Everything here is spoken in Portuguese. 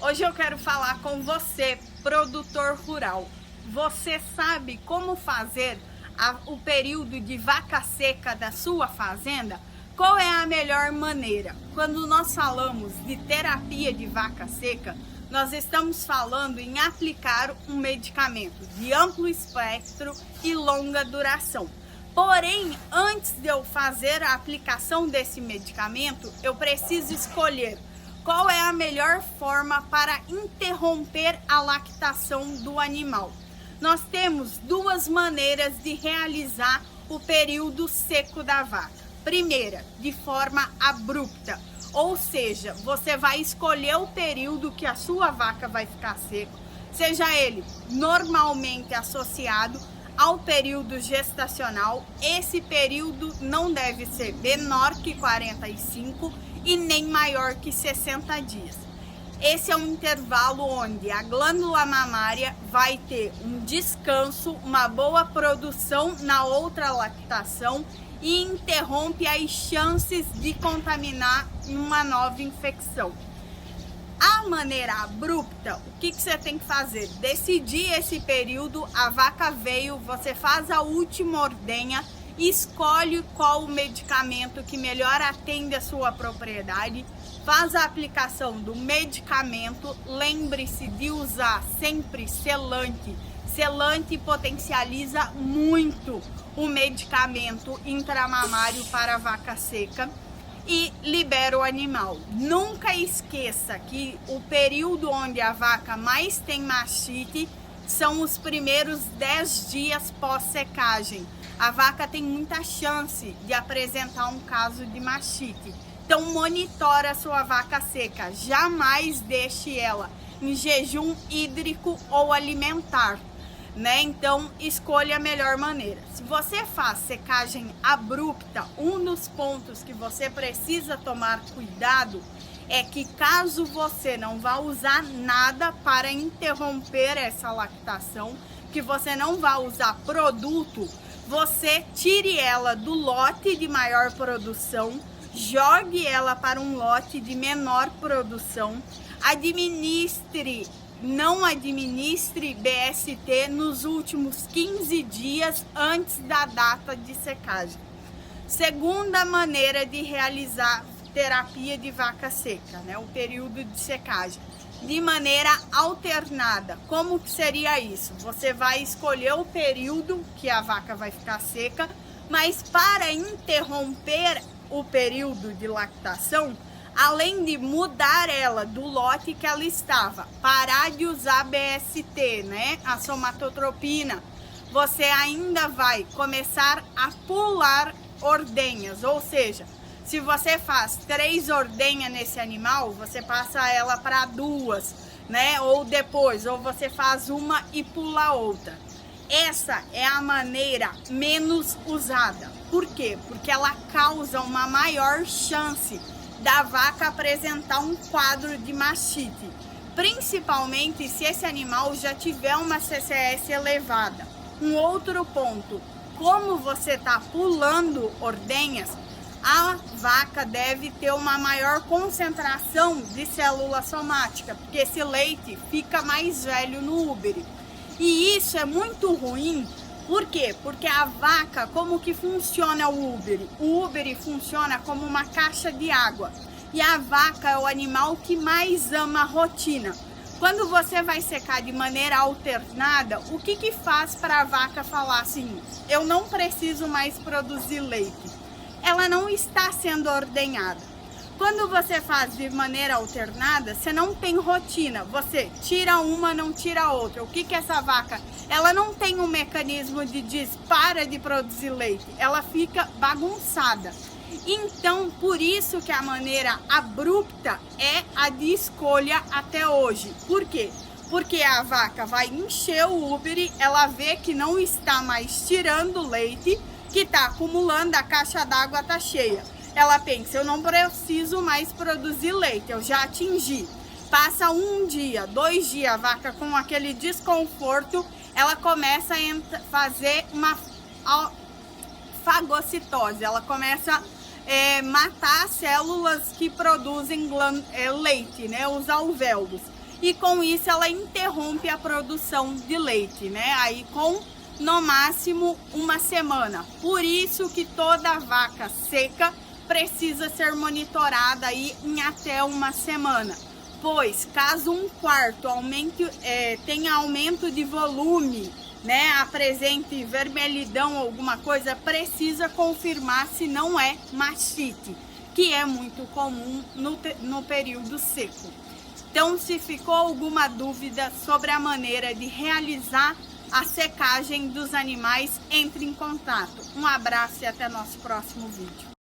Hoje eu quero falar com você, produtor rural. Você sabe como fazer o período de vaca seca da sua fazenda? Qual é a melhor maneira? Quando nós falamos de terapia de vaca seca, nós estamos falando em aplicar um medicamento de amplo espectro e longa duração. Porém, antes de eu fazer a aplicação desse medicamento, eu preciso escolher qual é a melhor forma para interromper a lactação do animal. Nós temos duas maneiras de realizar o período seco da vaca. Primeira, de forma abrupta, ou seja, você vai escolher o período que a sua vaca vai ficar seco, seja ele normalmente associado ao período gestacional. Esse período não deve ser menor que 45 e nem maior que 60 dias. Esse é um intervalo onde a glândula mamária vai ter um descanso, uma boa produção na outra lactação e interrompe as chances de contaminar uma nova infecção. A maneira abrupta, o que você tem que fazer? Decidir esse período, a vaca veio, você faz a última ordenha, escolhe qual o medicamento que melhor atende a sua propriedade, faz a aplicação do medicamento, lembre-se de usar sempre selante. Selante potencializa muito o medicamento intramamário para a vaca seca e libera o animal. Nunca esqueça que o período onde a vaca mais tem mastite são os primeiros 10 dias pós-secagem. A vaca tem muita chance de apresentar um caso de mastite. Então monitora a sua vaca seca, jamais deixe ela em jejum hídrico ou alimentar, né? Então escolha a melhor maneira. Se você faz secagem abrupta, um dos pontos que você precisa tomar cuidado é que caso você não vá usar nada para interromper essa lactação, que você não vá usar produto, você tire ela do lote de maior produção, jogue ela para um lote de menor produção, não administre BST nos últimos 15 dias antes da data de secagem. Segunda maneira de realizar terapia de vaca seca, né? O período de secagem. De maneira alternada. Como que seria isso? Você vai escolher o período que a vaca vai ficar seca, mas para interromper o período de lactação, além de mudar ela do lote que ela estava, parar de usar BST, né? A somatotropina, você ainda vai começar a pular ordenhas, ou seja, se você faz 3 ordenhas nesse animal, você passa ela para 2, né? Ou depois, ou você faz uma e pula outra. Essa é a maneira menos usada. Por quê? Porque ela causa uma maior chance da vaca apresentar um quadro de mastite, principalmente se esse animal já tiver uma CCS elevada. Um outro ponto, como você está pulando ordenhas, a vaca deve ter uma maior concentração de célula somática, porque esse leite fica mais velho no úbere. E isso é muito ruim. Por quê? Porque a vaca, como que funciona o úbere? O úbere funciona como uma caixa de água. E a vaca é o animal que mais ama a rotina. Quando você vai secar de maneira alternada, o que faz para a vaca falar assim: eu não preciso mais produzir leite? Ela não está sendo ordenhada. Quando você faz de maneira alternada, você não tem rotina. Você tira uma, não tira a outra. O que essa vaca? Ela não tem um mecanismo de para de produzir leite. Ela fica bagunçada. Então, por isso que a maneira abrupta é a de escolha até hoje. Por quê? Porque a vaca vai encher o úbere, ela vê que não está mais tirando leite, que está acumulando, a caixa d'água está cheia. Ela pensa: eu não preciso mais produzir leite, eu já atingi. Passa 1 dia, 2 dias, a vaca com aquele desconforto, ela começa a fazer uma fagocitose, ela começa matar as células que produzem leite, né, os alvéolos. e com isso ela interrompe a produção de leite, né? Aí com no máximo uma semana. Por isso que toda vaca seca precisa ser monitorada aí em até uma semana. Pois caso um quarto tenha aumento de volume, né, apresente vermelhidão ou alguma coisa, precisa confirmar se não é mastite, que é muito comum no período seco. Então, se ficou alguma dúvida sobre a maneira de realizar a secagem dos animais, entre em contato. Um abraço e até nosso próximo vídeo.